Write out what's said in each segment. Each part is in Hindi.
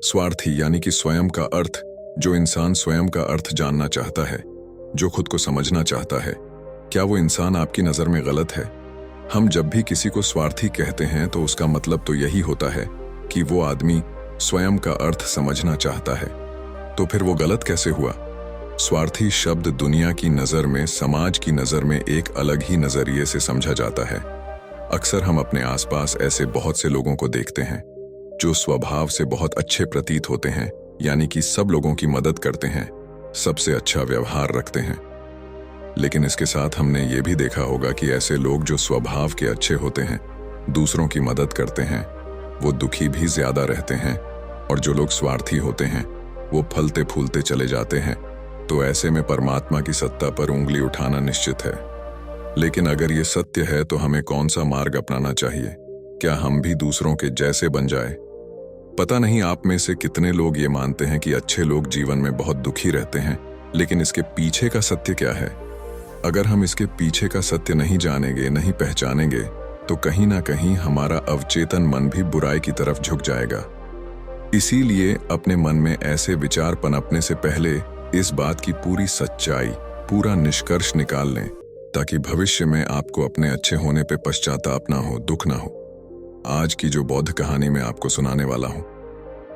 स्वार्थी यानी कि स्वयं का अर्थ, जो इंसान स्वयं का अर्थ जानना चाहता है, जो खुद को समझना चाहता है, क्या वो इंसान आपकी नज़र में गलत है? हम जब भी किसी को स्वार्थी कहते हैं तो उसका मतलब तो यही होता है कि वो आदमी स्वयं का अर्थ समझना चाहता है। तो फिर वो गलत कैसे हुआ? स्वार्थी शब्द दुनिया की नज़र में, समाज की नज़र में एक अलग ही नज़रिए से समझा जाता है। अक्सर हम अपने आसपास ऐसे बहुत से लोगों को देखते हैं जो स्वभाव से बहुत अच्छे प्रतीत होते हैं, यानी कि सब लोगों की मदद करते हैं, सबसे अच्छा व्यवहार रखते हैं। लेकिन इसके साथ हमने ये भी देखा होगा कि ऐसे लोग जो स्वभाव के अच्छे होते हैं, दूसरों की मदद करते हैं, वो दुखी भी ज्यादा रहते हैं, और जो लोग स्वार्थी होते हैं वो फलते फूलते चले जाते हैं। तो ऐसे में परमात्मा की सत्ता पर उंगली उठाना निश्चित है। लेकिन अगर ये सत्य है तो हमें कौन सा मार्ग अपनाना चाहिए? क्या हम भी दूसरों के जैसे बन जाए? पता नहीं आप में से कितने लोग ये मानते हैं कि अच्छे लोग जीवन में बहुत दुखी रहते हैं, लेकिन इसके पीछे का सत्य क्या है? अगर हम इसके पीछे का सत्य नहीं जानेंगे, नहीं पहचानेंगे, तो कहीं ना कहीं हमारा अवचेतन मन भी बुराई की तरफ झुक जाएगा। इसीलिए अपने मन में ऐसे विचार पनपने से पहले इस बात की पूरी सच्चाई, पूरा निष्कर्ष निकाल लें, ताकि भविष्य में आपको अपने अच्छे होने पे पश्चाताप ना हो, दुख ना हो। आज की जो बौद्ध कहानी मैं आपको सुनाने वाला हूं,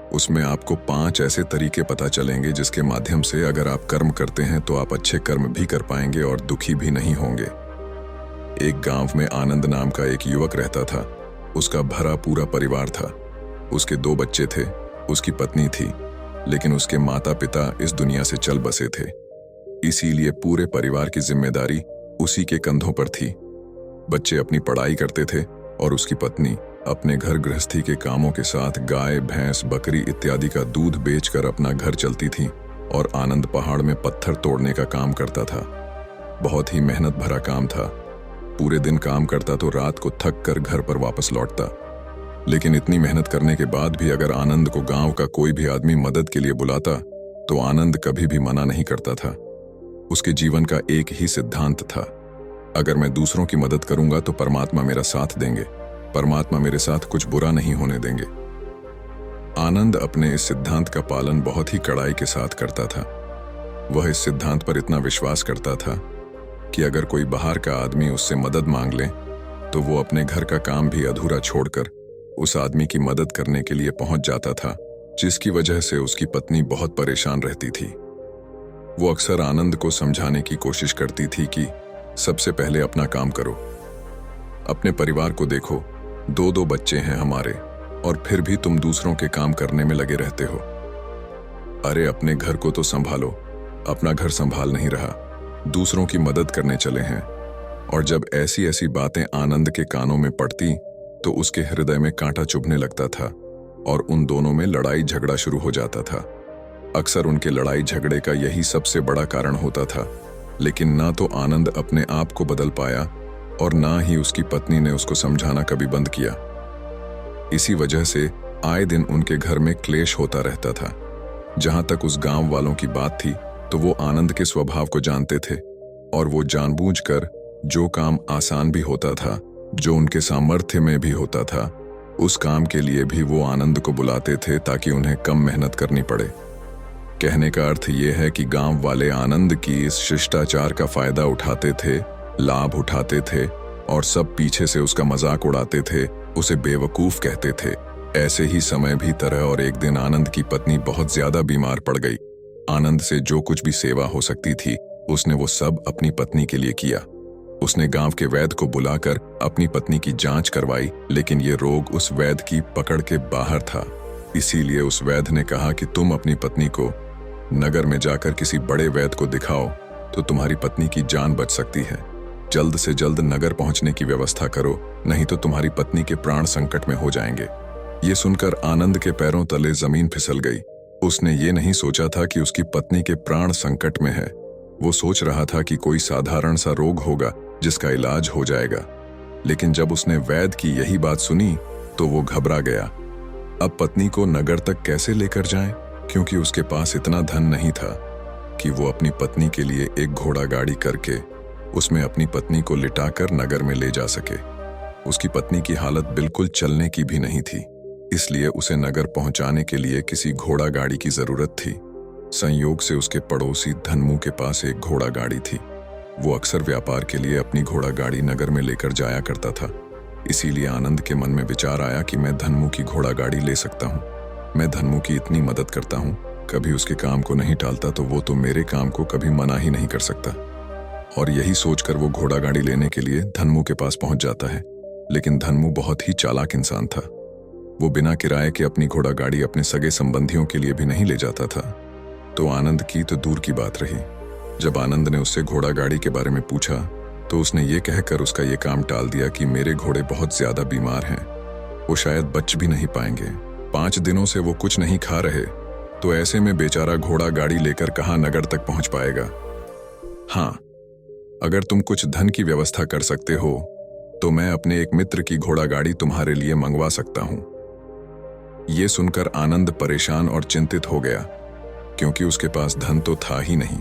उसमें आपको 5 ऐसे तरीके पता चलेंगे जिसके माध्यम से अगर आप कर्म करते हैं तो आप अच्छे कर्म भी कर पाएंगे और दुखी भी नहीं होंगे। एक गांव में आनंद नाम का एक युवक रहता था। उसका भरा पूरा परिवार था। उसके 2 बच्चे थे, उसकी पत्नी थी, लेकिन उसके माता पिता इस दुनिया से चल बसे थे। इसीलिए पूरे परिवार की जिम्मेदारी उसी के कंधों पर थी। बच्चे अपनी पढ़ाई करते थे और उसकी पत्नी अपने घर गृहस्थी के कामों के साथ गाय, भैंस, बकरी इत्यादि का दूध बेचकर अपना घर चलती थी, और आनंद पहाड़ में पत्थर तोड़ने का काम करता था। बहुत ही मेहनत भरा काम था। पूरे दिन काम करता तो रात को थक कर घर पर वापस लौटता। लेकिन इतनी मेहनत करने के बाद भी अगर आनंद को गांव का कोई भी आदमी मदद के लिए बुलाता तो आनंद कभी भी मना नहीं करता था। उसके जीवन का एक ही सिद्धांत था, अगर मैं दूसरों की मदद करूंगा तो परमात्मा मेरा साथ देंगे, परमात्मा मेरे साथ कुछ बुरा नहीं होने देंगे। आनंद अपने इस सिद्धांत का पालन बहुत ही कड़ाई के साथ करता था। वह इस सिद्धांत पर इतना विश्वास करता था कि अगर कोई बाहर का आदमी उससे मदद मांग ले तो वो अपने घर का काम भी अधूरा छोड़कर उस आदमी की मदद करने के लिए पहुंच जाता था, जिसकी वजह से उसकी पत्नी बहुत परेशान रहती थी। वो अक्सर आनंद को समझाने की कोशिश करती थी कि सबसे पहले अपना काम करो, अपने परिवार को देखो, 2 बच्चे हैं हमारे, और फिर भी तुम दूसरों के काम करने में लगे रहते हो। अरे अपने घर को तो संभालो, अपना घर संभाल नहीं रहा, दूसरों की मदद करने चले हैं। और जब ऐसी ऐसी बातें आनंद के कानों में पड़ती तो उसके हृदय में कांटा चुभने लगता था और उन दोनों में लड़ाई झगड़ा शुरू हो जाता था। अक्सर उनके लड़ाई झगड़े का यही सबसे बड़ा कारण होता था। लेकिन ना तो आनंद अपने आप को बदल पाया और ना ही उसकी पत्नी ने उसको समझाना कभी बंद किया। इसी वजह से आए दिन उनके घर में क्लेश होता रहता था। जहां तक उस गांव वालों की बात थी तो वो आनंद के स्वभाव को जानते थे, और वो जानबूझकर जो काम आसान भी होता था, जो उनके सामर्थ्य में भी होता था, उस काम के लिए भी वो आनंद को बुलाते थे ताकि उन्हें कम मेहनत करनी पड़े। कहने का अर्थ ये है कि गांव वाले आनंद की इस शिष्टाचार का फायदा उठाते थे, लाभ उठाते थे, और सब पीछे से उसका मजाक उड़ाते थे, उसे बेवकूफ कहते थे। ऐसे ही समय भी तरह और एक दिन आनंद की पत्नी बहुत ज्यादा बीमार पड़ गई। आनंद से जो कुछ भी सेवा हो सकती थी उसने वो सब अपनी पत्नी के लिए किया। उसने गांव के वैद्य को बुलाकर अपनी पत्नी की जांच करवाई, लेकिन ये रोग उस वैद्य की पकड़ के बाहर था। इसीलिए उस वैद्य ने कहा कि तुम अपनी पत्नी को नगर में जाकर किसी बड़े वैद्य को दिखाओ तो तुम्हारी पत्नी की जान बच सकती है। जल्द से जल्द नगर पहुंचने की व्यवस्था करो, नहीं तो तुम्हारी पत्नी के प्राण संकट में हो जाएंगे। ये सुनकर आनंद के पैरों तले जमीन फिसल गई। उसने ये नहीं सोचा था कि उसकी पत्नी के प्राण संकट में है। वो सोच रहा था कि कोई साधारण सा रोग होगा जिसका इलाज हो जाएगा। लेकिन जब उसने वैद्य की यही बात सुनी तो वो घबरा गया। अब पत्नी को नगर तक कैसे लेकर जाएं, क्योंकि उसके पास इतना धन नहीं था कि वो अपनी पत्नी के लिए एक घोड़ा गाड़ी करके उसमें अपनी पत्नी को लिटाकर नगर में ले जा सके। उसकी पत्नी की हालत बिल्कुल चलने की भी नहीं थी। इसलिए उसे नगर पहुंचाने के लिए किसी घोड़ा गाड़ी की जरूरत थी। संयोग से उसके पड़ोसी धन्मू के पास एक घोड़ा गाड़ी थी। वो अक्सर व्यापार के लिए अपनी घोड़ा गाड़ी नगर में लेकर जाया करता था। इसीलिए आनंद के मन में विचार आया कि मैं धन्मू की घोड़ा गाड़ी ले सकता हूँ। मैं धन्मू की इतनी मदद करता हूँ, कभी उसके काम को नहीं टालता, तो वो तो मेरे काम को कभी मना ही नहीं कर सकता। और यही सोचकर वो घोड़ा गाड़ी लेने के लिए धन्मू के पास पहुंच जाता है। लेकिन धन्मू बहुत ही चालाक इंसान था। वो बिना किराए के अपनी घोड़ा गाड़ी अपने सगे संबंधियों के लिए भी नहीं ले जाता था। तो आनंद की तो दूर की बात रही। जब आनंद ने उससे घोड़ा गाड़ी के बारे में पूछा तो उसने ये कहकर उसका ये काम टाल दिया कि मेरे घोड़े बहुत ज्यादा बीमार हैं, वो शायद बच भी नहीं पाएंगे। 5 दिनों से वो कुछ नहीं खा रहे, तो ऐसे में बेचारा घोड़ा गाड़ी लेकर कहाँ नगर तक पहुंच पाएगा। हाँ, अगर तुम कुछ धन की व्यवस्था कर सकते हो तो मैं अपने एक मित्र की घोड़ा गाड़ी तुम्हारे लिए मंगवा सकता हूं। ये सुनकर आनंद परेशान और चिंतित हो गया, क्योंकि उसके पास धन तो था ही नहीं।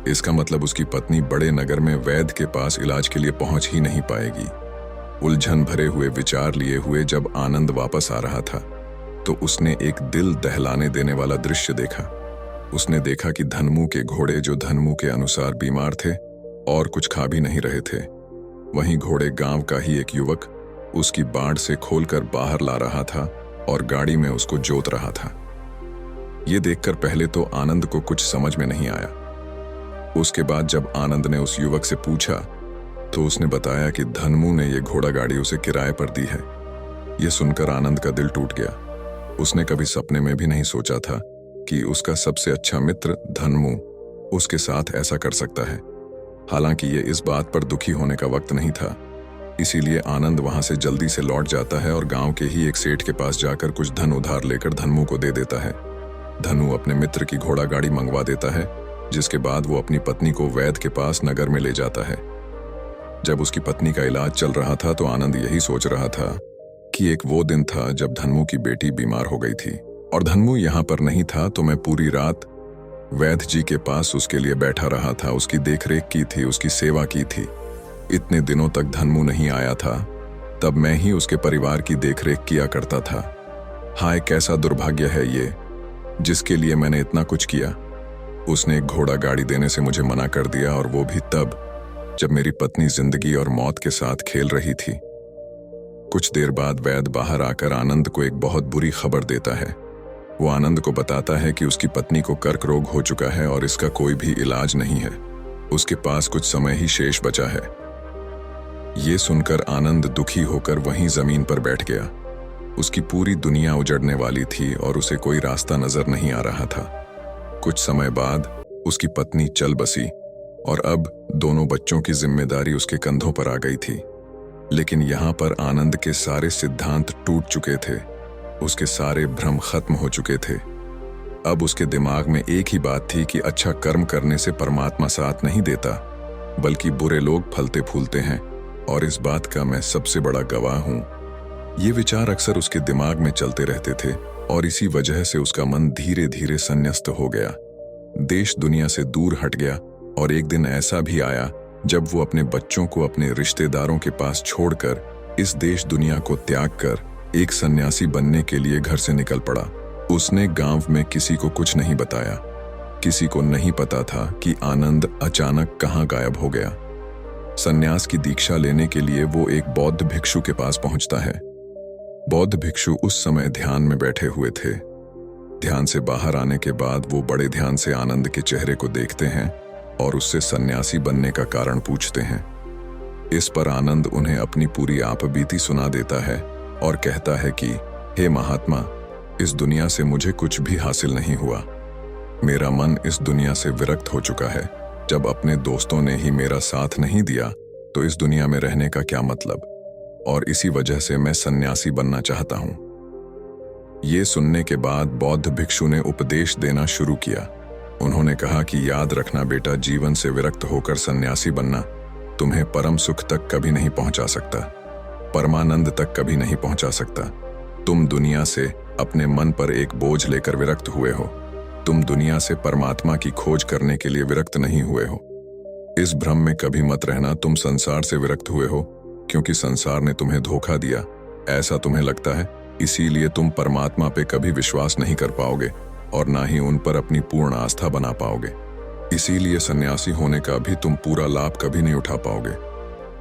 इसका मतलब उसकी पत्नी बड़े नगर में वैद्य के पास इलाज के लिए पहुंच ही नहीं पाएगी। उलझन भरे हुए विचार लिए हुए जब आनंद वापस आ रहा था तो उसने एक दिल दहलाने देने वाला दृश्य देखा। उसने देखा कि धन्मू के घोड़े, जो धन्मू के अनुसार बीमार थे और कुछ खा भी नहीं रहे थे, वहीं घोड़े गांव का ही एक युवक उसकी बाड़ से खोलकर बाहर ला रहा था और गाड़ी में उसको जोत रहा था। ये देखकर पहले तो आनंद को कुछ समझ में नहीं आया। उसके बाद जब आनंद ने उस युवक से पूछा तो उसने बताया कि धन्मू ने ये घोड़ा गाड़ी उसे किराए पर दी है। यह सुनकर आनंद का दिल टूट गया। उसने कभी सपने में भी नहीं सोचा था कि उसका सबसे अच्छा मित्र धन्मू उसके साथ ऐसा कर सकता है। हालांकि ये इस बात पर दुखी होने का वक्त नहीं था, इसीलिए आनंद वहां से जल्दी से लौट जाता है और गांव के ही एक सेठ के पास जाकर कुछ धन उधार लेकर धन्मू को दे देता है। धनु अपने मित्र की घोड़ा गाड़ी मंगवा देता है, जिसके बाद वो अपनी पत्नी को वैद्य के पास नगर में ले जाता है। जब उसकी पत्नी का इलाज चल रहा था तो आनंद यही सोच रहा था कि एक वो दिन था जब धन्मू की बेटी बीमार हो गई थी और धन्मू यहाँ पर नहीं था, तो मैं पूरी रात वैद्य जी के पास उसके लिए बैठा रहा था, उसकी देखरेख की थी, उसकी सेवा की थी। इतने दिनों तक धन्मू नहीं आया था, तब मैं ही उसके परिवार की देखरेख किया करता था। हाय, कैसा दुर्भाग्य है ये, जिसके लिए मैंने इतना कुछ किया। उसने एक घोड़ा गाड़ी देने से मुझे मना कर दिया, और वो भी तब जब मेरी पत्नी जिंदगी और मौत के साथ खेल रही थी। कुछ देर बाद वैद्य बाहर आकर आनंद को एक बहुत बुरी खबर देता है। वो आनंद को बताता है कि उसकी पत्नी को कर्क रोग हो चुका है और इसका कोई भी इलाज नहीं है। उसके पास कुछ समय ही शेष बचा है। ये सुनकर आनंद दुखी होकर वहीं जमीन पर बैठ गया। उसकी पूरी दुनिया उजड़ने वाली थी और उसे कोई रास्ता नजर नहीं आ रहा था। कुछ समय बाद उसकी पत्नी चल बसी और अब दोनों बच्चों की जिम्मेदारी उसके कंधों पर आ गई थी। लेकिन यहाँ पर आनंद के सारे सिद्धांत टूट चुके थे, उसके सारे भ्रम खत्म हो चुके थे। अब उसके दिमाग में एक ही बात थी कि अच्छा कर्म करने से परमात्मा साथ नहीं देता, बल्कि बुरे लोग फलते फूलते हैं, और इस बात का मैं सबसे बड़ा गवाह हूं। ये विचार अक्सर उसके दिमाग में चलते रहते थे और इसी वजह से उसका मन धीरे धीरे संन्यस्त हो गया, देश दुनिया से दूर हट गया। और एक दिन ऐसा भी आया जब वो अपने बच्चों को अपने रिश्तेदारों के पास छोड़कर इस देश दुनिया को त्याग कर एक सन्यासी बनने के लिए घर से निकल पड़ा। उसने गांव में किसी को कुछ नहीं बताया। किसी को नहीं पता था कि आनंद अचानक कहां गायब हो गया। सन्यास की दीक्षा लेने के लिए वो एक बौद्ध भिक्षु के पास पहुंचता है। बौद्ध भिक्षु उस समय ध्यान में बैठे हुए थे। ध्यान से बाहर आने के बाद वो बड़े ध्यान से आनंद के चेहरे को देखते हैं और उससे सन्यासी बनने का कारण पूछते हैं। इस पर आनंद उन्हें अपनी पूरी आपबीती सुना देता है और कहता है कि हे महात्मा, इस दुनिया से मुझे कुछ भी हासिल नहीं हुआ। मेरा मन इस दुनिया से विरक्त हो चुका है। जब अपने दोस्तों ने ही मेरा साथ नहीं दिया तो इस दुनिया में रहने का क्या मतलब, और इसी वजह से मैं सन्यासी बनना चाहता हूं। ये सुनने के बाद बौद्ध भिक्षु ने उपदेश देना शुरू किया। उन्होंने कहा कि याद रखना बेटा, जीवन से विरक्त होकर सन्यासी बनना तुम्हें परम सुख तक कभी नहीं पहुंचा सकता, परमानंद तक कभी नहीं पहुंचा सकता। तुम दुनिया से अपने मन पर एक बोझ लेकर विरक्त हुए हो। तुम दुनिया से परमात्मा की खोज करने के लिए विरक्त नहीं हुए हो। इस भ्रम में कभी मत रहना तुम संसार से विरक्त हुए हो, क्योंकि संसार ने तुम्हें धोखा दिया। ऐसा तुम्हें लगता है इसीलिए तुम परमात्मा पे कभी विश्वास नहीं कर पाओगे और ना ही उन पर अपनी पूर्ण आस्था बना पाओगे। इसीलिए सन्यासी होने का भी तुम पूरा लाभ कभी नहीं उठा पाओगे।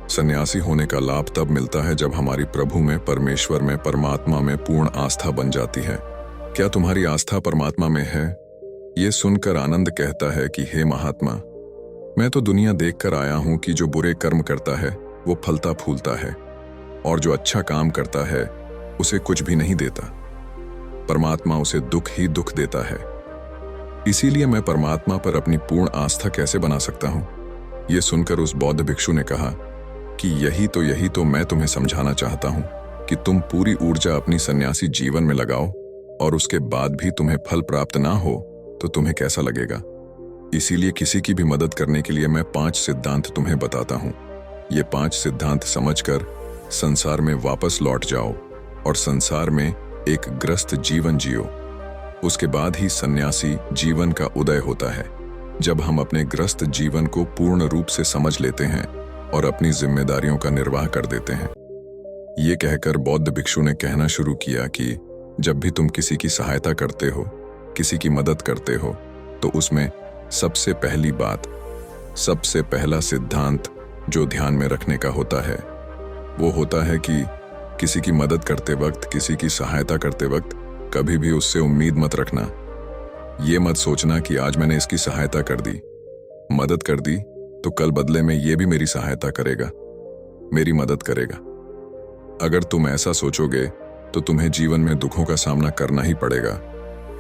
सन्यासी होने का लाभ तब मिलता है जब हमारी प्रभु में, परमेश्वर में, परमात्मा में पूर्ण आस्था बन जाती है। क्या तुम्हारी आस्था परमात्मा में है? ये सुनकर आनंद कहता है कि हे महात्मा, मैं तो दुनिया देखकर आया हूं कि जो बुरे कर्म करता है वो फलता फूलता है और जो अच्छा काम करता है उसे कुछ भी नहीं देता। परमात्मा उसे दुख ही दुख देता है। इसीलिए मैं परमात्मा पर अपनी पूर्ण आस्था कैसे बना सकता हूं? यह सुनकर उस बौद्ध भिक्षु ने कहा कि यही तो मैं तुम्हें समझाना चाहता हूं कि तुम पूरी ऊर्जा अपनी सन्यासी जीवन में लगाओ और उसके बाद भी तुम्हें फल प्राप्त ना हो तो तुम्हें कैसा लगेगा। इसीलिए किसी की भी मदद करने के लिए मैं 5 सिद्धांत तुम्हें बताता हूं। ये 5 सिद्धांत समझकर संसार में वापस लौट जाओ और संसार में एक ग्रस्त जीवन जियो। उसके बाद ही सन्यासी जीवन का उदय होता है, जब हम अपने ग्रस्त जीवन को पूर्ण रूप से समझ लेते हैं और अपनी जिम्मेदारियों का निर्वाह कर देते हैं। ये कहकर बौद्ध भिक्षु ने कहना शुरू किया कि जब भी तुम किसी की सहायता करते हो, किसी की मदद करते हो, तो उसमें सबसे पहली बात, सबसे पहला सिद्धांत जो ध्यान में रखने का होता है वो होता है कि किसी की मदद करते वक्त, किसी की सहायता करते वक्त कभी भी उससे उम्मीद मत रखना। ये मत सोचना कि आज मैंने इसकी सहायता कर दी, मदद कर दी, तो कल बदले में ये भी मेरी सहायता करेगा, मेरी मदद करेगा। अगर तुम ऐसा सोचोगे तो तुम्हें जीवन में दुखों का सामना करना ही पड़ेगा,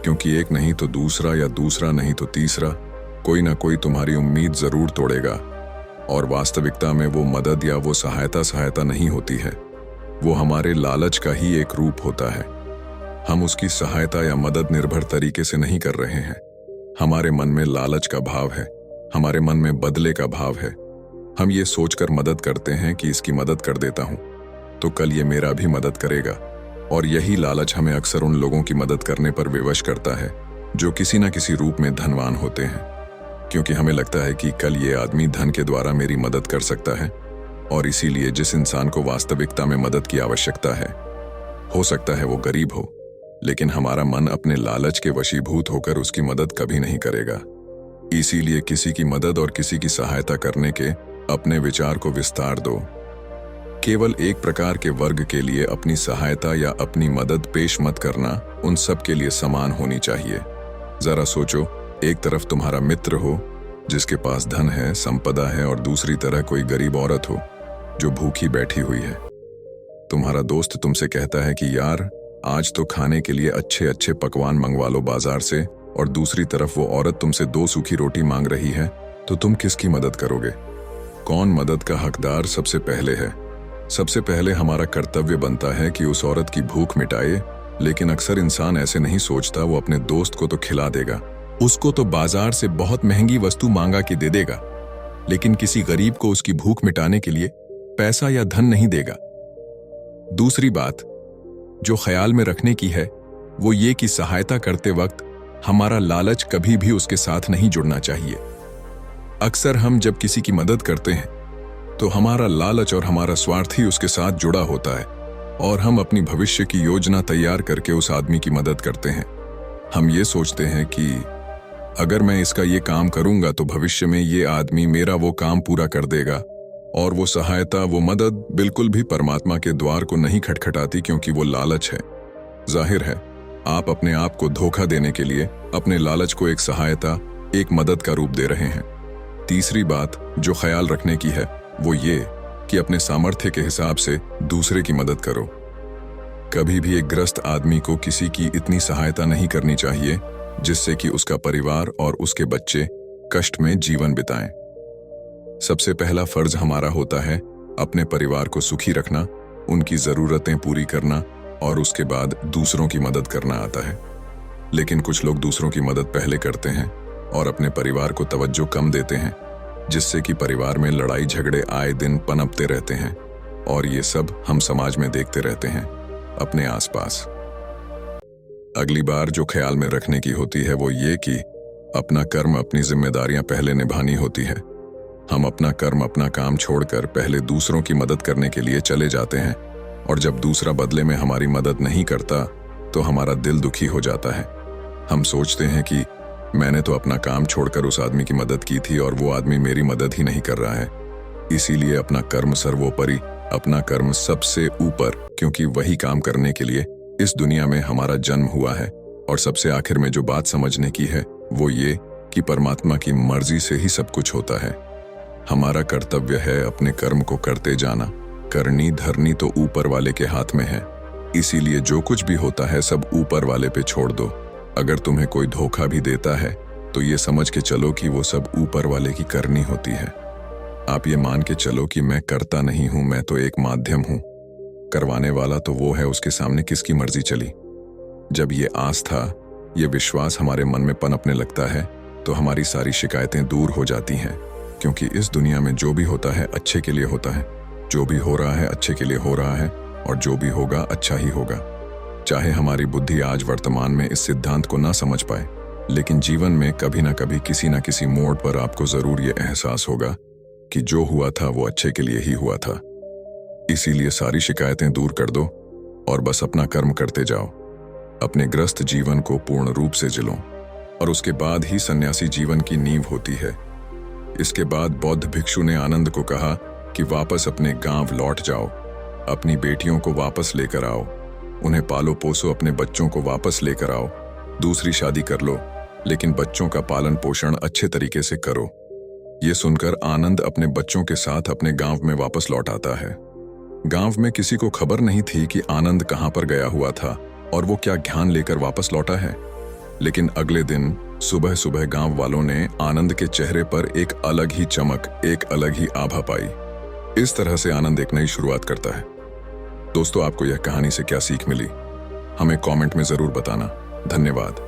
क्योंकि एक नहीं तो दूसरा या दूसरा नहीं तो तीसरा कोई ना कोई तुम्हारी उम्मीद जरूर तोड़ेगा। और वास्तविकता में वो मदद या वो सहायता नहीं होती है, वो हमारे लालच का ही एक रूप होता है। हम उसकी सहायता या मदद निर्भर तरीके से नहीं कर रहे हैं। हमारे मन में लालच का भाव है, हमारे मन में बदले का भाव है। हम ये सोचकर मदद करते हैं कि इसकी मदद कर देता हूं तो कल ये मेरा भी मदद करेगा। और यही लालच हमें अक्सर उन लोगों की मदद करने पर विवश करता है जो किसी न किसी रूप में धनवान होते हैं, क्योंकि हमें लगता है कि कल ये आदमी धन के द्वारा मेरी मदद कर सकता है। और इसीलिए जिस इंसान को वास्तविकता में मदद की आवश्यकता है, हो सकता है वो गरीब हो, लेकिन हमारा मन अपने लालच के वशीभूत होकर उसकी मदद कभी नहीं करेगा। इसीलिए किसी की मदद और किसी की सहायता करने के अपने विचार को विस्तार दो। केवल एक प्रकार के वर्ग के लिए अपनी सहायता या अपनी मदद पेश मत करना, उन सब के लिए समान होनी चाहिए। जरा सोचो, एक तरफ तुम्हारा मित्र हो जिसके पास धन है, संपदा है, और दूसरी तरह कोई गरीब औरत हो जो भूखी बैठी हुई है। तुम्हारा दोस्त तुमसे कहता है कि यार आज तो खाने के लिए अच्छे अच्छे पकवान मंगवा लो बाजार से, और दूसरी तरफ वो औरत तुमसे 2 सूखी रोटी मांग रही है, तो तुम किसकी मदद करोगे? कौन मदद का हकदार सबसे पहले है? सबसे पहले हमारा कर्तव्य बनता है कि उस औरत की भूख मिटाए, लेकिन अक्सर इंसान ऐसे नहीं सोचता। वो अपने दोस्त को तो खिला देगा, उसको तो बाजार से बहुत महंगी वस्तु मांगा के दे देगा, लेकिन किसी गरीब को उसकी भूख मिटाने के लिए पैसा या धन नहीं देगा। दूसरी बात जो ख्याल में रखने की है वो ये कि सहायता करते वक्त हमारा लालच कभी भी उसके साथ नहीं जुड़ना चाहिए। अक्सर हम जब किसी की मदद करते हैं तो हमारा लालच और हमारा स्वार्थ ही उसके साथ जुड़ा होता है, और हम अपनी भविष्य की योजना तैयार करके उस आदमी की मदद करते हैं। हम ये सोचते हैं कि अगर मैं इसका ये काम करूंगा तो भविष्य में ये आदमी मेरा वो काम पूरा कर देगा, और वो सहायता, वो मदद बिल्कुल भी परमात्मा के द्वार को नहीं खटखटाती, क्योंकि वो लालच है। जाहिर है आप अपने आप को धोखा देने के लिए अपने लालच को एक सहायता, एक मदद का रूप दे रहे हैं। तीसरी बात जो ख्याल रखने की है वो ये कि अपने सामर्थ्य के हिसाब से दूसरे की मदद करो। कभी भी एक ग्रस्त आदमी को किसी की इतनी सहायता नहीं करनी चाहिए जिससे कि उसका परिवार और उसके बच्चे कष्ट में जीवन बिताएं। सबसे पहला फर्ज हमारा होता है अपने परिवार को सुखी रखना, उनकी जरूरतें पूरी करना, और उसके बाद दूसरों की मदद करना आता है। लेकिन कुछ लोग दूसरों की मदद पहले करते हैं और अपने परिवार को तवज्जो कम देते हैं, जिससे कि परिवार में लड़ाई झगड़े आए दिन पनपते रहते हैं, और ये सब हम समाज में देखते रहते हैं अपने आसपास। अगली बार जो ख्याल में रखने की होती है वो ये कि अपना कर्म, अपनी जिम्मेदारियां पहले निभानी होती है। हम अपना कर्म, अपना काम छोड़कर पहले दूसरों की मदद करने के लिए चले जाते हैं, और जब दूसरा बदले में हमारी मदद नहीं करता तो हमारा दिल दुखी हो जाता है। हम सोचते हैं कि मैंने तो अपना काम छोड़कर उस आदमी की मदद की थी और वो आदमी मेरी मदद ही नहीं कर रहा है। इसीलिए अपना कर्म सर्वोपरि, अपना कर्म सबसे ऊपर, क्योंकि वही काम करने के लिए इस दुनिया में हमारा जन्म हुआ है। और सबसे आखिर में जो बात समझने की है वो ये कि परमात्मा की मर्जी से ही सब कुछ होता है। हमारा कर्तव्य है अपने कर्म को करते जाना। करनी धरनी तो ऊपर वाले के हाथ में है, इसीलिए जो कुछ भी होता है सब ऊपर वाले पे छोड़ दो। अगर तुम्हें कोई धोखा भी देता है तो ये समझ के चलो कि वो सब ऊपर वाले की करनी होती है। आप ये मान के चलो कि मैं करता नहीं हूं, मैं तो एक माध्यम हूं। करवाने वाला तो वो है, उसके सामने किसकी मर्जी चली। जब ये आस्था, ये विश्वास हमारे मन में पनपने लगता है तो हमारी सारी शिकायतें दूर हो जाती हैं, क्योंकि इस दुनिया में जो भी होता है अच्छे के लिए होता है। जो भी हो रहा है अच्छे के लिए हो रहा है और जो भी होगा अच्छा ही होगा। चाहे हमारी बुद्धि आज वर्तमान में इस सिद्धांत को ना समझ पाए, लेकिन जीवन में कभी ना कभी किसी ना किसी मोड़ पर आपको जरूर ये एहसास होगा कि जो हुआ था वो अच्छे के लिए ही हुआ था। इसीलिए सारी शिकायतें दूर कर दो और बस अपना कर्म करते जाओ। अपने ग्रस्त जीवन को पूर्ण रूप से जिलो और उसके बाद ही सन्यासी जीवन की नींव होती है। इसके बाद बौद्ध भिक्षु ने आनंद को कहा कि वापस अपने गांव लौट जाओ, अपनी बेटियों को वापस लेकर आओ, उन्हें पालो पोसो, अपने बच्चों को वापस लेकर आओ, दूसरी शादी कर लो, लेकिन बच्चों का पालन पोषण अच्छे तरीके से करो। ये सुनकर आनंद अपने बच्चों के साथ अपने गांव में वापस लौट आता है। गांव में किसी को खबर नहीं थी कि आनंद कहां पर गया हुआ था और वो क्या ज्ञान लेकर वापस लौटा है। लेकिन अगले दिन सुबह सुबह गांव वालों ने आनंद के चेहरे पर एक अलग ही चमक, एक अलग ही आभा पाई। इस तरह से आनंद एक नई शुरुआत करता है। दोस्तों, आपको यह कहानी से क्या सीख मिली, हमें कमेंट में जरूर बताना। धन्यवाद।